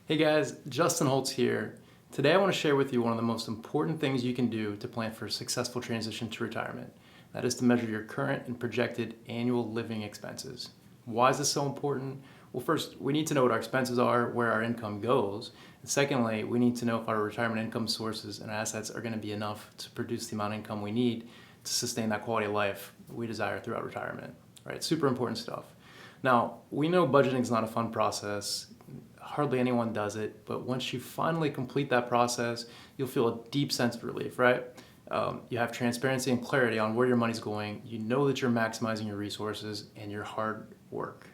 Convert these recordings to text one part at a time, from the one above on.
Hey guys, Justin Holtz here. Today I want to share with you one of the most important things you can do to plan for a successful transition to retirement. That is to measure your current and projected annual living expenses. Why is this so important? Well, first, we need to know what our expenses are, where our income goes. And secondly, we need to know if our retirement income sources and assets are going to be enough to produce the amount of income we need to sustain that quality of life we desire throughout retirement. Right? Super important stuff. Now, we know budgeting is not a fun process. Hardly anyone does it, but once you finally complete that process, you'll feel a deep sense of relief, right? You have transparency and clarity on where your money's going. You know that you're maximizing your resources and your hard work,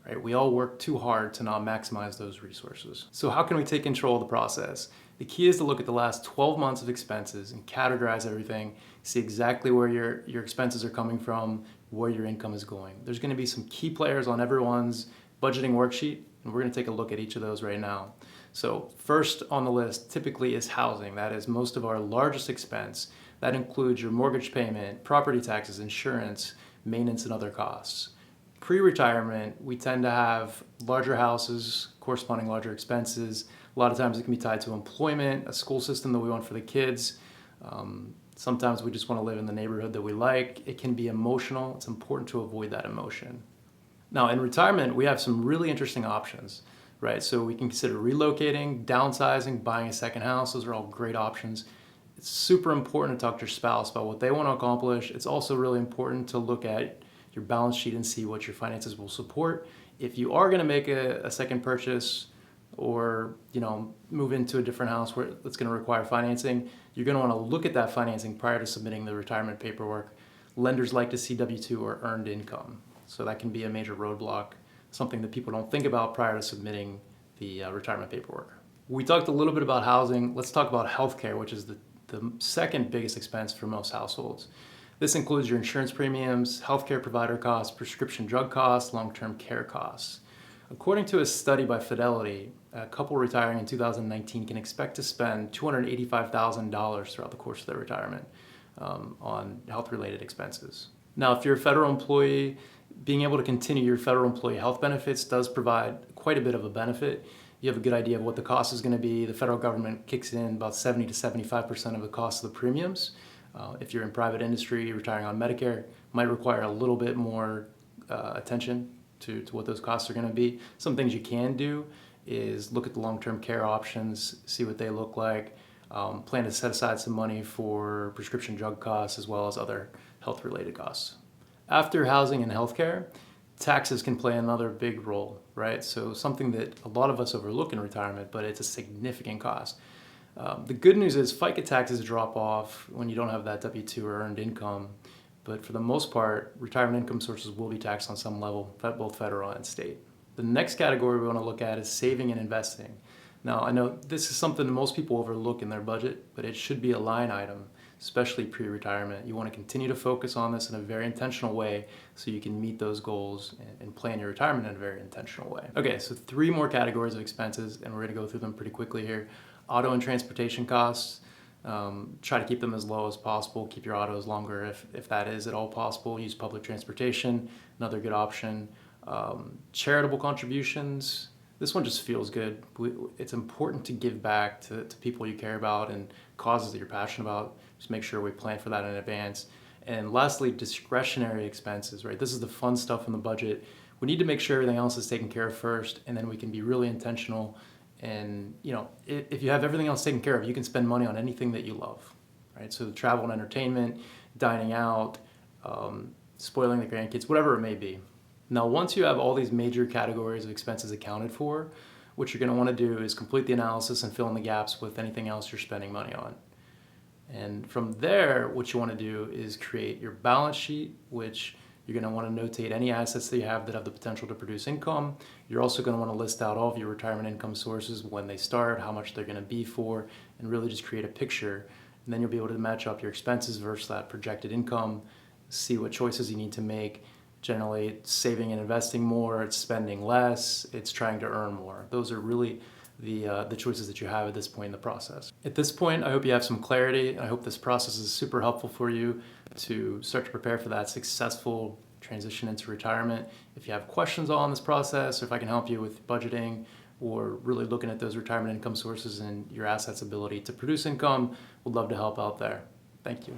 right? We all work too hard to not maximize those resources. So how can we take control of the process? The key is to look at the last 12 months of expenses and categorize everything, see exactly where your expenses are coming from, where your income is going. There's going to be some key players on everyone's budgeting worksheet, and we're going to take a look at each of those right now. So first on the list typically is housing. That is most of our largest expense. That includes your mortgage payment, property taxes, insurance, maintenance, and other costs. Pre-retirement, we tend to have larger houses, corresponding larger expenses. A lot of times it can be tied to employment, a school system that we want for the kids. Sometimes we just want to live in the neighborhood that we like. It can be emotional. It's important to avoid that emotion. Now, in retirement, we have some really interesting options, right? So we can consider relocating, downsizing, buying a second house. Those are all great options. It's super important to talk to your spouse about what they want to accomplish. It's also really important to look at your balance sheet and see what your finances will support. If you are going to make a second purchase or move into a different house where it's going to require financing, you're going to want to look at that financing prior to submitting the retirement paperwork. Lenders like to see W-2 or earned income. So that can be a major roadblock, something that people don't think about prior to submitting the retirement paperwork. We talked a little bit about housing. Let's talk about healthcare, which is the second biggest expense for most households. This includes your insurance premiums, healthcare provider costs, prescription drug costs, long-term care costs. According to a study by Fidelity, a couple retiring in 2019 can expect to spend $285,000 throughout the course of their retirement on health-related expenses. Now, if you're a federal employee, being able to continue your federal employee health benefits does provide quite a bit of a benefit. You have a good idea of what the cost is going to be. The federal government kicks in about 70 to 75% of the cost of the premiums. If you're in private industry, retiring on Medicare, might require a little bit more attention to what those costs are going to be. Some things you can do is look at the long-term care options, see what they look like, plan to set aside some money for prescription drug costs as well as other health-related costs. After housing and healthcare, taxes can play another big role, right? So something that a lot of us overlook in retirement, but it's a significant cost. The good news is FICA taxes drop off when you don't have that W-2 or earned income, but for the most part, retirement income sources will be taxed on some level, both federal and state. The next category we want to look at is saving and investing. Now, I know this is something that most people overlook in their budget, but it should be a line item, especially pre-retirement. You want to continue to focus on this in a very intentional way so you can meet those goals and plan your retirement in a very intentional way. Okay, so 3 more categories of expenses, and we're going to go through them pretty quickly here. Auto and transportation costs. Try to keep them as low as possible. Keep your autos longer if that is at all possible. Use public transportation, another good option. Charitable contributions. This one just feels good. It's important to give back to people you care about and causes that you're passionate about. Just make sure we plan for that in advance. And lastly, discretionary expenses, right? This is the fun stuff in the budget. We need to make sure everything else is taken care of first, and then we can be really intentional. And if you have everything else taken care of, you can spend money on anything that you love, right? So travel and entertainment, dining out, spoiling the grandkids, whatever it may be. Now, once you have all these major categories of expenses accounted for, what you're going to want to do is complete the analysis and fill in the gaps with anything else you're spending money on. And from there, what you want to do is create your balance sheet, which you're going to want to notate any assets that you have that have the potential to produce income. You're also going to want to list out all of your retirement income sources, when they start, how much they're going to be for, and really just create a picture. And then you'll be able to match up your expenses versus that projected income, see what choices you need to make. Generally, it's saving and investing more, it's spending less, it's trying to earn more. Those are really the choices that you have at this point in the process. At this point, I hope you have some clarity. I hope this process is super helpful for you to start to prepare for that successful transition into retirement. If you have questions on this process, or if I can help you with budgeting or really looking at those retirement income sources and your assets' ability to produce income, would love to help out there. Thank you.